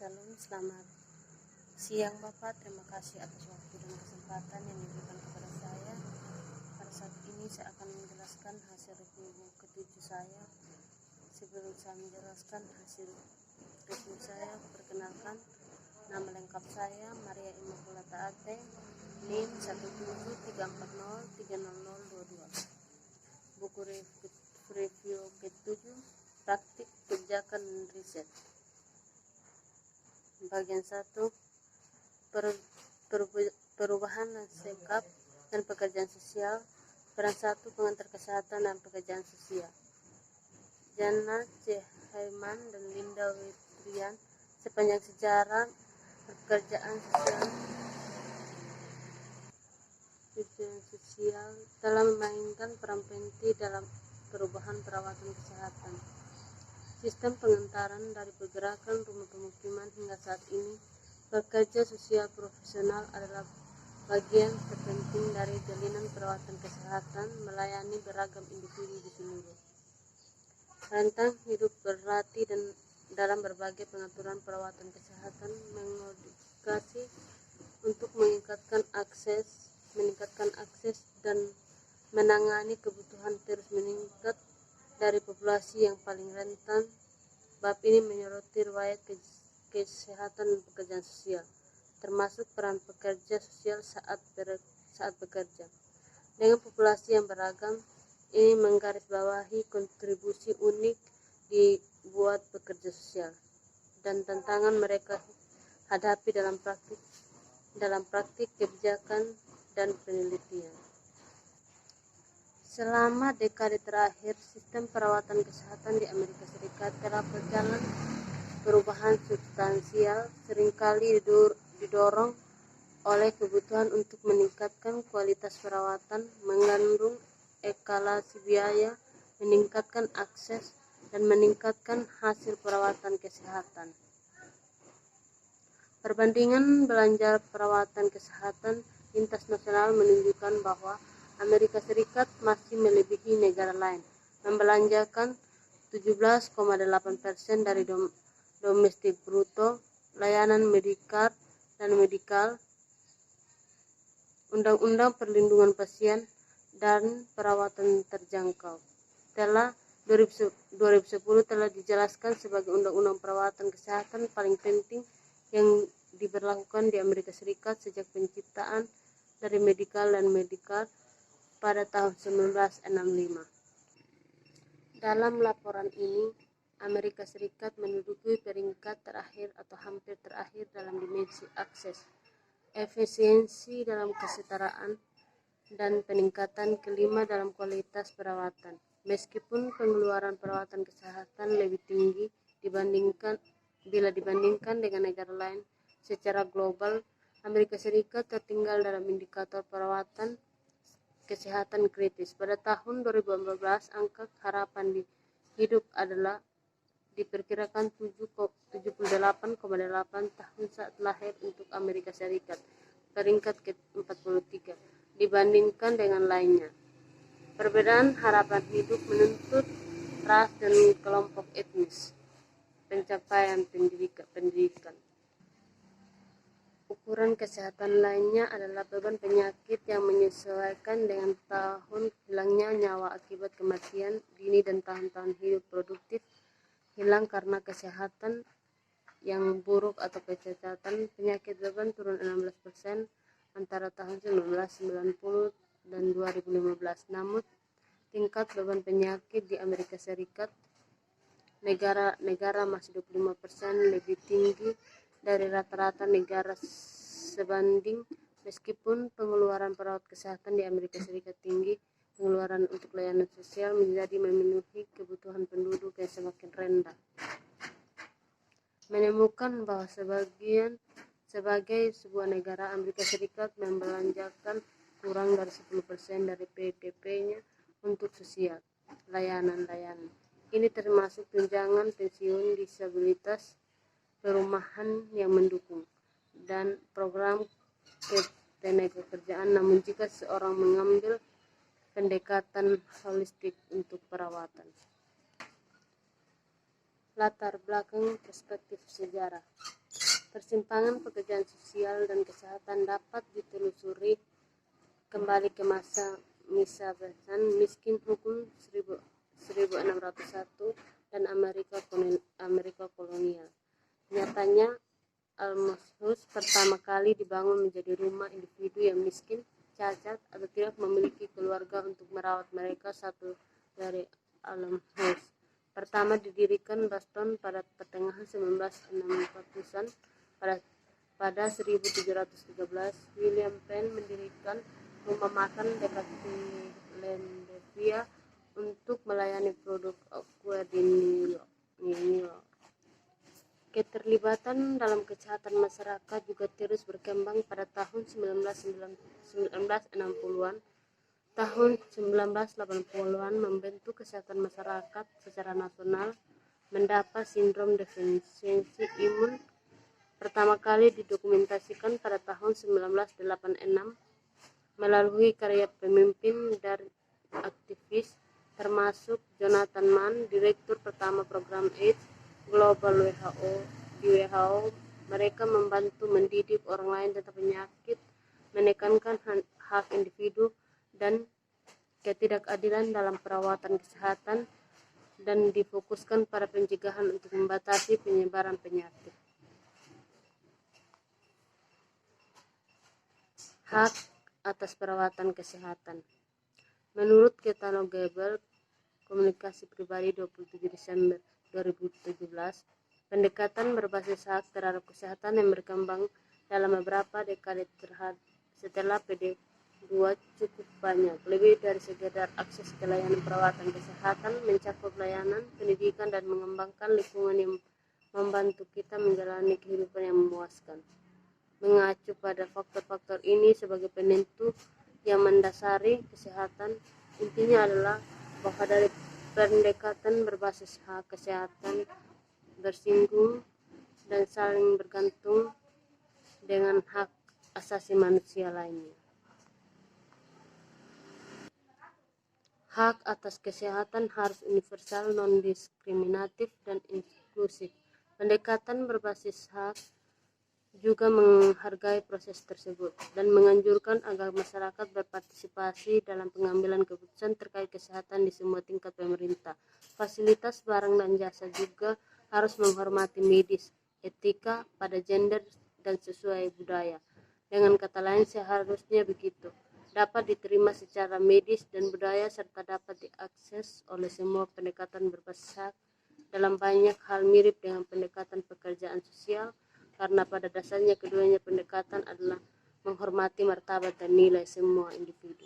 Shalom, selamat siang Bapak. Terima kasih atas waktu dan kesempatan yang diberikan kepada saya. Pada saat ini saya akan menjelaskan hasil review ketujuh saya. Sebelum saya menjelaskan hasil review saya, perkenalkan nama lengkap saya Maria Immaculata Ate, NIM 17340300022. Buku review ketujuh, praktik kerjakan riset. Bagian 1, perubahan sikap dan pekerjaan sosial. Peran 1, pengantar kesehatan dan pekerjaan sosial. Jana C. Haiman dan Linda Witrian sepanjang sejarah pekerjaan sosial telah memainkan peran penting dalam perubahan perawatan kesehatan. Sistem pengantaran dari pergerakan rumah pemukiman hingga saat ini, pekerja sosial profesional adalah bagian terpenting dari jalinan perawatan kesehatan melayani beragam individu di seluruh rentang hidup berlatih dan dalam berbagai pengaturan perawatan kesehatan mengedukasi untuk meningkatkan akses dan menangani kebutuhan terus meningkat dari populasi yang paling rentan. Bab ini menyoroti riwayat kesehatan dan pekerjaan sosial, termasuk peran pekerja sosial saat bekerja. Dengan populasi yang beragam, ini menggarisbawahi kontribusi unik dibuat pekerja sosial dan tantangan mereka hadapi dalam praktik kebijakan dan penelitian. Selama dekade terakhir, sistem perawatan kesehatan di Amerika Serikat telah berjalan perubahan substansial, seringkali didorong oleh kebutuhan untuk meningkatkan kualitas perawatan, mengandung eskalasi biaya, meningkatkan akses, dan meningkatkan hasil perawatan kesehatan. Perbandingan belanja perawatan kesehatan lintas nasional menunjukkan bahwa Amerika Serikat masih melebihi negara lain, membelanjakan 17,8% dari domestik bruto, layanan medikal dan medikal, undang-undang perlindungan pasien, dan perawatan terjangkau. 2010 telah dijelaskan sebagai undang-undang perawatan kesehatan paling penting yang diberlakukan di Amerika Serikat sejak penciptaan dari medikal dan medikal pada tahun 1965. Dalam laporan ini, Amerika Serikat menduduki peringkat terakhir atau hampir terakhir dalam dimensi akses, efisiensi dalam kesetaraan, dan peningkatan kelima dalam kualitas perawatan. Meskipun pengeluaran perawatan kesehatan lebih tinggi bila dibandingkan dengan negara lain secara global, Amerika Serikat tertinggal dalam indikator perawatan kesehatan kritis. Pada tahun 2014, angka harapan hidup adalah diperkirakan 78,8 tahun saat lahir untuk Amerika Serikat, peringkat ke-43 dibandingkan dengan lainnya. Perbedaan harapan hidup menuntut ras dan kelompok etnis, pencapaian pendidikan. Ukuran kesehatan lainnya adalah beban penyakit yang menyesuaikan dengan tahun hilangnya nyawa akibat kematian dini dan tahun-tahun hidup produktif hilang karena kesehatan yang buruk atau kecacatan. Penyakit beban turun 16% antara tahun 1990 dan 2015. Namun, tingkat beban penyakit di Amerika Serikat negara masih 25% lebih tinggi dari rata-rata negara sebanding. Meskipun pengeluaran perawat kesehatan di Amerika Serikat tinggi, pengeluaran untuk layanan sosial menjadi memenuhi kebutuhan penduduk yang semakin rendah. Menemukan bahwa sebagai sebuah negara, Amerika Serikat membelanjakan kurang dari 10% dari PDB-nya untuk sosial, layanan. Ini termasuk tunjangan pensiun, disabilitas, perumahan yang mendukung, dan program ketenagakerjaan. Namun jika seorang mengambil pendekatan holistik untuk perawatan, Latar belakang perspektif sejarah. Persimpangan pekerjaan sosial dan kesehatan dapat ditelusuri kembali ke masa miskin hukum 1601 dan Amerika kolonial. Nyatanya, Almshouse pertama kali dibangun menjadi rumah individu yang miskin, cacat, atau tidak memiliki keluarga untuk merawat mereka. Satu dari Almshouse pertama didirikan Boston pada pertengahan 1940-an. Pada 1713, William Penn mendirikan rumah makan dekat Philadelphia untuk melayani produk kue di New York. Keterlibatan dalam kesehatan masyarakat juga terus berkembang. Pada tahun 1960-an, tahun 1980-an membentuk kesehatan masyarakat secara nasional, mendapat sindrom defisiensi imun pertama kali didokumentasikan pada tahun 1986 melalui karya pemimpin dari aktivis termasuk Jonathan Mann, direktur pertama program AIDS Global di WHO. Mereka membantu mendidik orang lain tentang penyakit, menekankan hak individu dan ketidakadilan dalam perawatan kesehatan, dan difokuskan pada pencegahan untuk membatasi penyebaran penyakit. Hak atas perawatan kesehatan. Menurut katalog Global Komunikasi Pribadi 27 Desember 2017, pendekatan berbasis hak terhadap kesehatan yang berkembang dalam beberapa dekade setelah PD2 cukup banyak, lebih dari sekedar akses ke layanan perawatan kesehatan, mencakup layanan pendidikan dan mengembangkan lingkungan yang membantu kita menjalani kehidupan yang memuaskan. Mengacu pada faktor-faktor ini sebagai penentu yang mendasari kesehatan, intinya adalah bahwa dari pendekatan berbasis hak kesehatan bersinggung dan saling bergantung dengan hak asasi manusia lainnya. Hak atas kesehatan harus universal, non-diskriminatif, dan inklusif. Pendekatan berbasis hak juga menghargai proses tersebut dan menganjurkan agar masyarakat berpartisipasi dalam pengambilan keputusan terkait kesehatan di semua tingkat pemerintah. Fasilitas barang dan jasa juga harus menghormati medis, etika, pada gender, dan sesuai budaya. Dengan kata lain, seharusnya begitu dapat diterima secara medis dan budaya serta dapat diakses oleh semua. Pendekatan berbasis hak dalam banyak hal mirip dengan pendekatan pekerjaan sosial, karena pada dasarnya keduanya pendekatan adalah menghormati martabat dan nilai semua individu.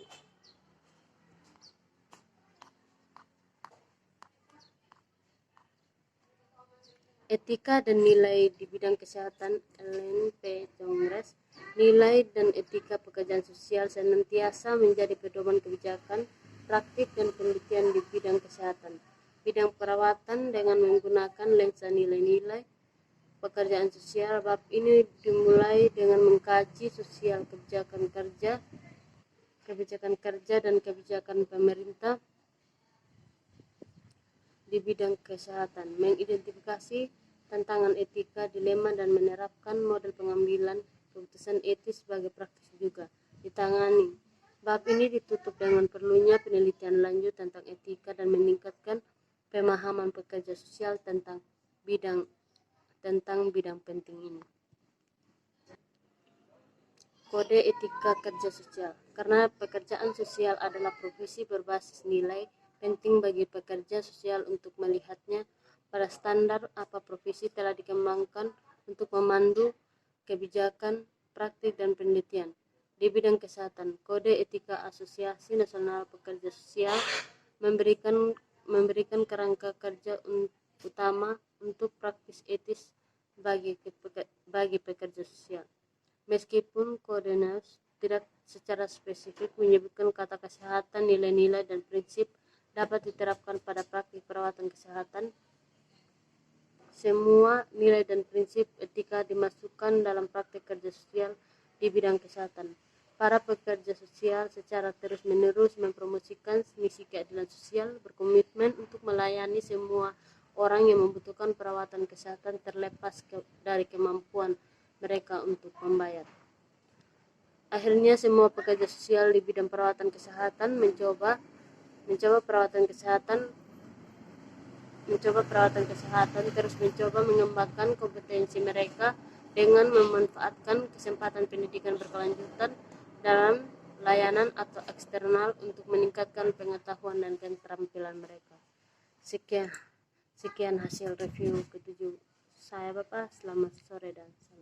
Etika dan nilai di bidang kesehatan. Ellen P. Congress. Nilai dan etika pekerjaan sosial senantiasa menjadi pedoman kebijakan, praktik, dan penelitian di bidang kesehatan. Bidang perawatan dengan menggunakan lensa nilai-nilai pekerjaan sosial. Bab ini dimulai dengan mengkaji sosial kebijakan kerja dan kebijakan pemerintah di bidang kesehatan, mengidentifikasi tantangan etika, dilema, dan menerapkan model pengambilan keputusan etis sebagai praktis juga ditangani. Bab ini ditutup dengan perlunya penelitian lanjut tentang etika dan meningkatkan pemahaman pekerja sosial tentang bidang penting ini. Kode etika kerja sosial. Karena pekerjaan sosial adalah profesi berbasis nilai, penting bagi pekerja sosial untuk melihatnya pada standar apa profesi telah dikembangkan untuk memandu kebijakan, praktik, dan penelitian di bidang kesehatan. Kode etika Asosiasi Nasional Pekerja Sosial memberikan kerangka kerja utama untuk praktis etis bagi pekerja sosial. Meskipun kodenya tidak secara spesifik menyebutkan kata kesehatan, nilai-nilai dan prinsip dapat diterapkan pada praktik perawatan kesehatan, semua nilai dan prinsip etika dimasukkan dalam praktik kerja sosial di bidang kesehatan. Para pekerja sosial secara terus-menerus mempromosikan misi keadilan sosial, berkomitmen untuk melayani semua orang yang membutuhkan perawatan kesehatan terlepas dari kemampuan mereka untuk membayar. Akhirnya semua pekerja sosial di bidang perawatan kesehatan mencoba perawatan kesehatan terus mencoba mengembangkan kompetensi mereka dengan memanfaatkan kesempatan pendidikan berkelanjutan dalam layanan atau eksternal untuk meningkatkan pengetahuan dan keterampilan mereka. Sekian hasil review ke-7 saya Bapak. Selamat sore dan salam.